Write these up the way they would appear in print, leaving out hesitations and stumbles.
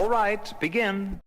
All right, begin.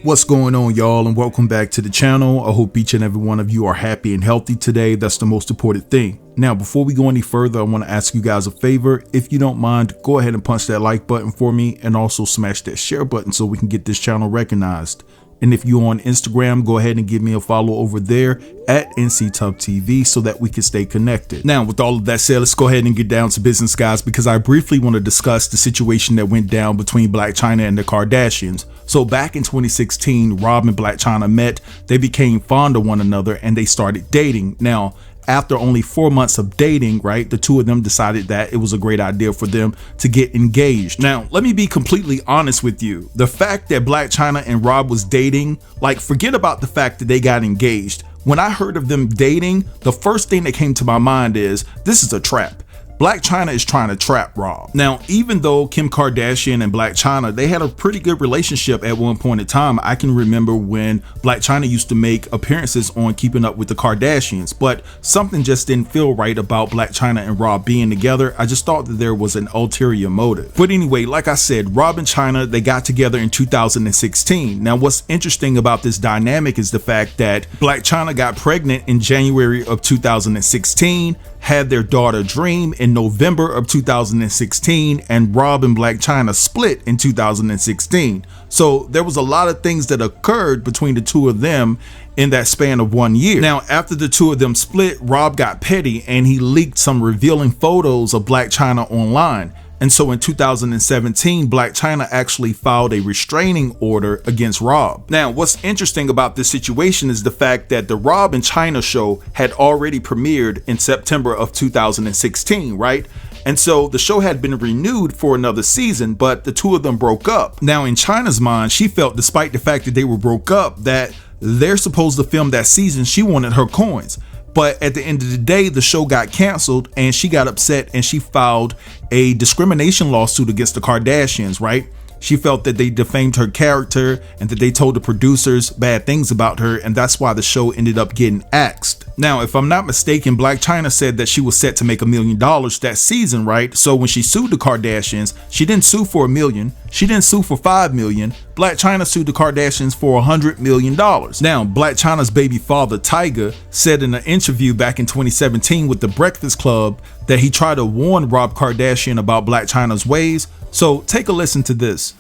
What's going on, y'all, and welcome back to the channel. I hope each and every one of you are happy and healthy today. That's the most important thing. Now, before we go any further, I want to ask you guys a favor. If you don't mind, go ahead and punch that like button for me and also smash that share button so we can get this channel recognized. And if you're on Instagram, go ahead and give me a follow over there at NCTubTV so that we can stay connected. Now, with all of that said, let's go ahead and get down to business, guys, because I briefly want to discuss the situation that went down between Blac Chyna and the Kardashians. So back in 2016, Rob and Blac Chyna met, they became fond of one another, and they started dating. Now, after only 4 months of dating, right, the two of them decided that it was a great idea for them to get engaged. Now, let me be completely honest with you. The fact that Blac Chyna and Rob was dating, like, forget about the fact that they got engaged. When I heard of them dating, the first thing that came to my mind is, this is a trap. Blac Chyna is trying to trap Rob. Now, even though Kim Kardashian and Blac Chyna, they had a pretty good relationship at one point in time. I can remember when Blac Chyna used to make appearances on Keeping Up with the Kardashians, but something just didn't feel right about Blac Chyna and Rob being together. I just thought that there was an ulterior motive. But anyway, like I said, Rob and Chyna, they got together in 2016. Now, what's interesting about this dynamic is the fact that Blac Chyna got pregnant in January of 2016, had their daughter Dream in November of 2016, and Rob and Blac Chyna split in 2016. So there was a lot of things that occurred between the two of them in that span of 1 year. Now, after the two of them split, Rob got petty and he leaked some revealing photos of Blac Chyna online. And so in 2017, Blac Chyna actually filed a restraining order against Rob. Now, what's interesting about this situation is the fact that the Rob and Chyna show had already premiered in September of 2016, right? And so the show had been renewed for another season, but the two of them broke up. Now, in Chyna's mind, she felt, despite the fact that they were broke up, that they're supposed to film that season. She wanted her coins. But at the end of the day, the show got canceled and she got upset and she filed a discrimination lawsuit against the Kardashians, right? She felt that they defamed her character and that they told the producers bad things about her, and that's why the show ended up getting axed. Now, if I'm not mistaken, Blac Chyna said that she was set to make $1 million that season, right? So when she sued the Kardashians, she didn't sue for $1 million. She didn't sue for $5 million. Blac Chyna sued the Kardashians for $100 million. Now, Blac Chyna's baby father, Tyga, said in an interview back in 2017 with The Breakfast Club that he tried to warn Rob Kardashian about Blac Chyna's ways. So take a listen to this.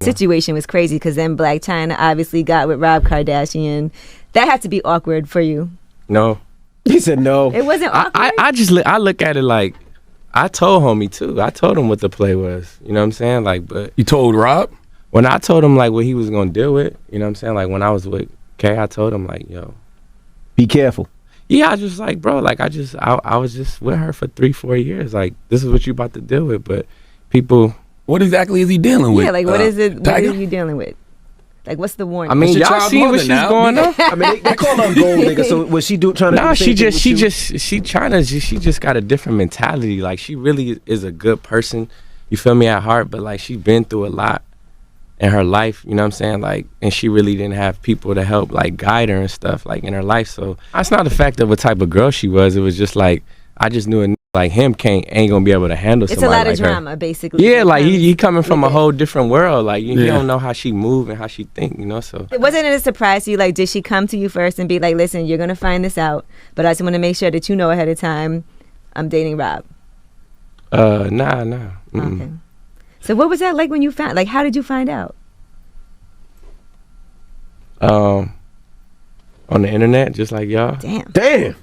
Situation was crazy because then Blac Chyna obviously got with Rob Kardashian. That had to be awkward for you. No. He said no. It wasn't awkward? I look at it like, I told homie too. I told him what the play was. You know what I'm saying? Like, but You told Rob? when I told him like what he was gonna deal with, you know what I'm saying? Like when I was with Kay, I told him like, yo. Be careful. Yeah, I was just like, bro, like I was just with her for 3-4 years. Like, this is what you about to deal with. But people, What exactly is he dealing with? Yeah, like what is it? What Tiger? are you dealing with? Like, what's the warning? I mean, your y'all child see what mother she's now. going on? I mean, they call her gold nigga. So was she trying to? Nah, do the same thing she just got a different mentality. Like, she really is a good person. You feel me, at heart, but like she's been through a lot in her life, you know what I'm saying? Like, and she really didn't have people to help like guide her and stuff like in her life. So that's not the fact of what type of girl she was. It was just like, I just knew a like him ain't gonna be able to handle it's somebody a lot like of drama, her. basically. Yeah, like he coming from a with it. whole different world. Like you Yeah. don't know how she move and how she think, you know. So Wasn't it a surprise to you? Like, did she come to you first and be like, listen, you're going to find this out, but I just want to make sure that you know ahead of time I'm dating Rob? nah. Okay. So what was that like when you found, like, how did you find out? On the internet, just like y'all. Damn.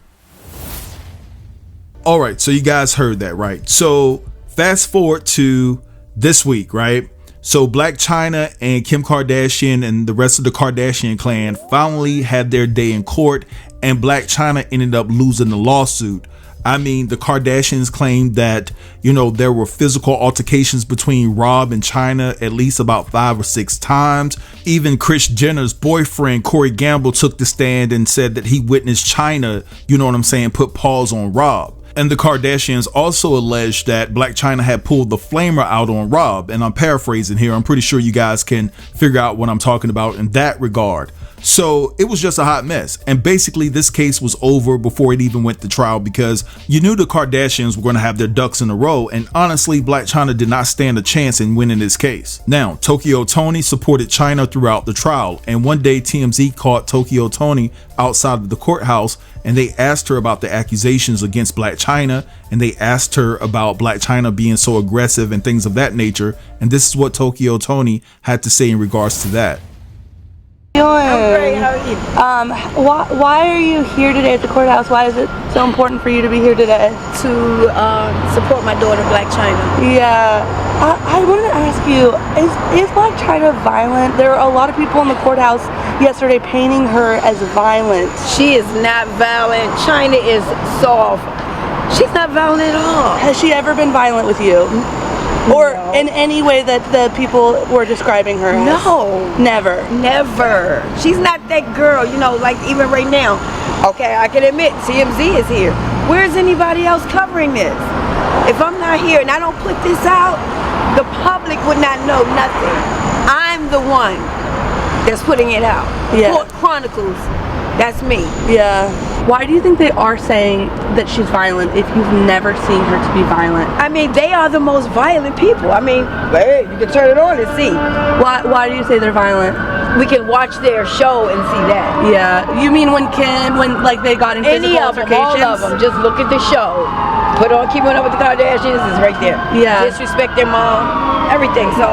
All right, so you guys heard that, right? So fast forward to this week, right? So Blac Chyna and Kim Kardashian and the rest of the Kardashian clan finally had their day in court, and Blac Chyna ended up losing the lawsuit. I mean, the Kardashians claimed that, you know, there were physical altercations between Rob and Chyna at least about 5 or 6 times. Even Kris Jenner's boyfriend, Corey Gamble, took the stand and said that he witnessed Chyna, you know what I'm saying, put paws on Rob. And the Kardashians also alleged that Blac Chyna had pulled the flamer out on Rob, and I'm paraphrasing here. I'm pretty sure you guys can figure out what I'm talking about in that regard. So it was just a hot mess. And basically this case was over before it even went to trial, because you knew the Kardashians were going to have their ducks in a row. And honestly, Blac Chyna did not stand a chance in winning this case. Now, Tokyo Toni supported Chyna throughout the trial. And one day TMZ caught Tokyo Toni outside of the courthouse, and they asked her about the accusations against Blac Chyna, and they asked her about Blac Chyna being so aggressive and things of that nature. And this is what Tokyo Toni had to say in regards to that. I'm great. How are you? Why are you here today at the courthouse? Why is it so important for you to be here today? To support my daughter, Blac Chyna. Yeah. I wanted to ask you, is Blac Chyna violent? There were a lot of people in the courthouse yesterday painting her as violent. She is not violent. Chyna is soft. She's not violent at all. Has she ever been violent with you? Or No. in any way that the people were describing her as? No. Never. Never. She's not that girl, you know, like even right now. Okay, I can admit TMZ is here. Where's anybody else covering this? If I'm not here and I don't put this out, the public would not know nothing. I'm the one that's putting it out. Yeah. Court Chronicles, that's me. Yeah. Why do you think they are saying that she's violent if you've never seen her to be violent? I mean, they are the most violent people. I mean, hey, you can turn it on and see. Why do you say they're violent? We can watch their show and see that. Yeah. You mean when like they got in physical Any of them, altercations? all of them. Just look at the show. Put on Keeping Up with the Kardashians is right there. Yeah. Disrespect their mom, everything. So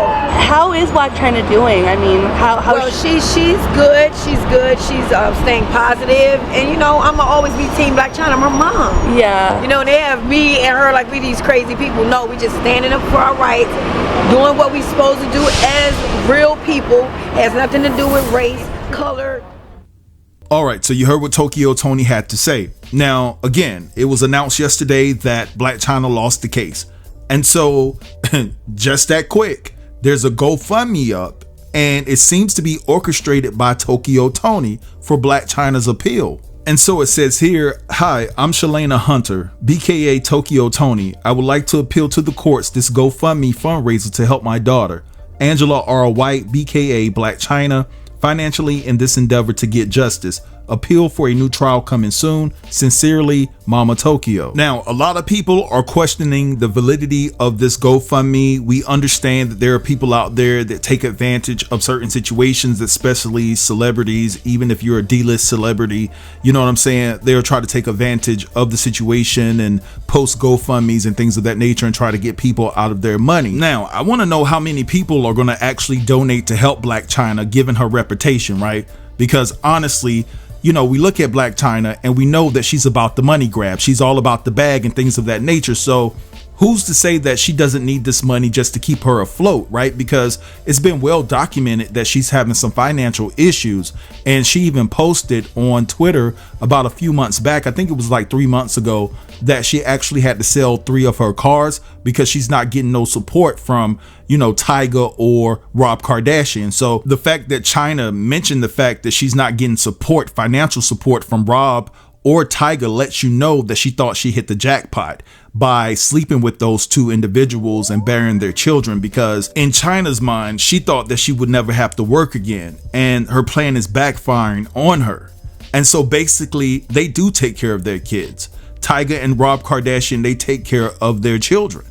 how is Blac Chyna doing? I mean, how well, she's good. She's good. She's staying positive. And you know, I'ma always be Team Blac Chyna. I'm her mom. Yeah. You know, they have me and her like we these crazy people. No, we just standing up for our rights, doing what we supposed to do as real people. Has nothing to do with race, color. All right, so you heard what Tokyo Toni had to say. Now, again, it was announced yesterday that Blac Chyna lost the case. And so, just that quick, there's a GoFundMe up, and it seems to be orchestrated by Tokyo Toni for Blac Chyna's appeal. And so it says here, "Hi, I'm Shalana Hunter, BKA Tokyo Toni. I would like to appeal to the courts this GoFundMe fundraiser to help my daughter, Angela R. White, BKA Blac Chyna, financially in this endeavor to get justice. Appeal for a new trial coming soon. Sincerely, Mama Tokyo." Now, a lot of people are questioning the validity of this GoFundMe. We understand that there are people out there that take advantage of certain situations, especially celebrities. Even if you're a D-list celebrity, you know what I'm saying? They'll try to take advantage of the situation and post GoFundMes and things of that nature and try to get people out of their money. Now, I want to know how many people are going to actually donate to help Blac Chyna, given her reputation, right? Because honestly, you know, we look at Blac Chyna and we know that she's about the money grab. She's all about the bag and things of that nature. So who's to say that she doesn't need this money just to keep her afloat, right? Because it's been well documented that she's having some financial issues. And she even posted on Twitter about a few months back, I think it was like 3 months ago, that she actually had to sell 3 of her cars because she's not getting no support from, you know, Tyga or Rob Kardashian. So the fact that Chyna mentioned the fact that she's not getting support, financial support from Rob or Tyga, lets you know that she thought she hit the jackpot by sleeping with those 2 individuals and bearing their children, because in Chyna's mind, she thought that she would never have to work again, and her plan is backfiring on her. And so basically, they do take care of their kids. Tyga and Rob Kardashian, they take care of their children.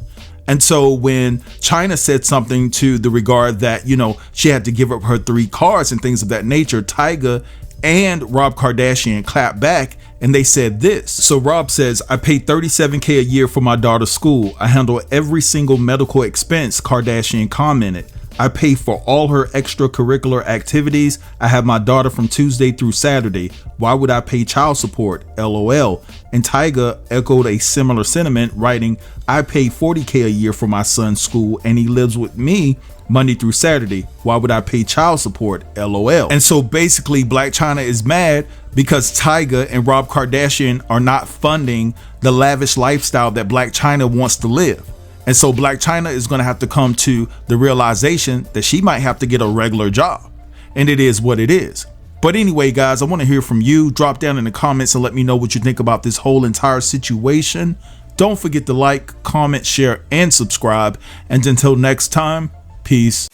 And so when Chyna said something to the regard that, you know, she had to give up her 3 cars and things of that nature, Tyga and Rob Kardashian clapped back and they said this. So Rob says, "I pay $37K a year for my daughter's school. I handle every single medical expense," Kardashian commented. "I pay for all her extracurricular activities. I have my daughter from Tuesday through Saturday. Why would I pay child support? LOL." And Tyga echoed a similar sentiment, writing, "I pay $40K a year for my son's school and he lives with me Monday through Saturday. Why would I pay child support? LOL." And so basically Blac Chyna is mad because Tyga and Rob Kardashian are not funding the lavish lifestyle that Blac Chyna wants to live. And so Blac Chyna is going to have to come to the realization that she might have to get a regular job. And it is what it is. But anyway, guys, I want to hear from you. Drop down in the comments and let me know what you think about this whole entire situation. Don't forget to like, comment, share, and subscribe. And until next time, peace.